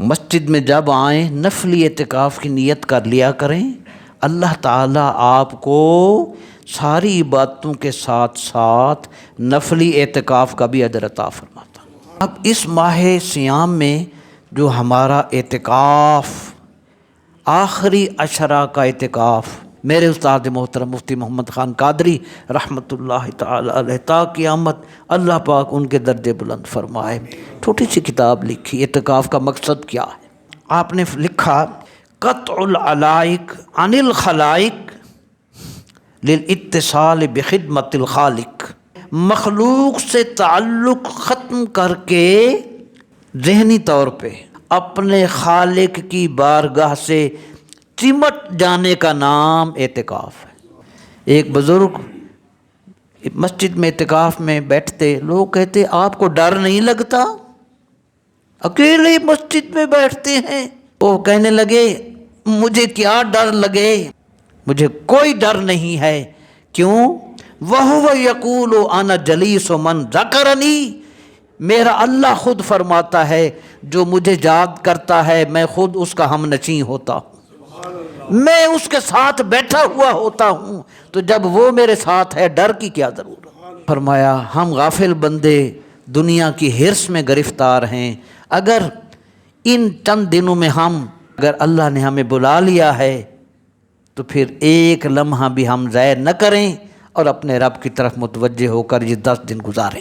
مسجد میں جب آئیں نفلی اعتکاف کی نیت کر لیا کریں، اللہ تعالیٰ آپ کو ساری عبادتوں کے ساتھ ساتھ نفلی اعتکاف کا بھی اجر عطا فرماتا۔ اب اس ماہ صیام میں جو ہمارا اعتکاف، آخری عشرہ کا اعتکاف، میرے استاد محترم مفتی محمد خان قادری رحمۃ اللہ تعالی علیہ تا قیامت اللہ پاک ان کے درجے بلند فرمائے، چھوٹی سی کتاب لکھی اعتکاف کا مقصد کیا ہے۔ آپ نے لکھا قطع العلائق عن الخلائق للاتصال بخدمت الخالق، مخلوق سے تعلق ختم کر کے ذہنی طور پہ اپنے خالق کی بارگاہ سے چمٹ جانے کا نام اعتکاف ہے۔ ایک بزرگ مسجد میں اعتکاف میں بیٹھتے، لوگ کہتے آپ کو ڈر نہیں لگتا؟ اکیلے مسجد میں بیٹھتے ہیں۔ وہ کہنے لگے مجھے کیا ڈر لگے، مجھے کوئی ڈر نہیں ہے۔ کیوں؟ وَهُوَ يَقُولُ أَنَا جَلِيسُ مَنْ ذَكَرَنِي، میرا اللہ خود فرماتا ہے جو مجھے یاد کرتا ہے میں خود اس کا ہم نشیں ہوتا ہوں، میں اس کے ساتھ بیٹھا ہوا ہوتا ہوں، تو جب وہ میرے ساتھ ہے ڈر کی کیا ضرورت۔ فرمایا ہم غافل بندے دنیا کی حرص میں گرفتار ہیں، اگر ان چند دنوں میں اگر اللہ نے ہمیں بلا لیا ہے تو پھر ایک لمحہ بھی ہم ضائع نہ کریں اور اپنے رب کی طرف متوجہ ہو کر یہ 10 دن گزاریں۔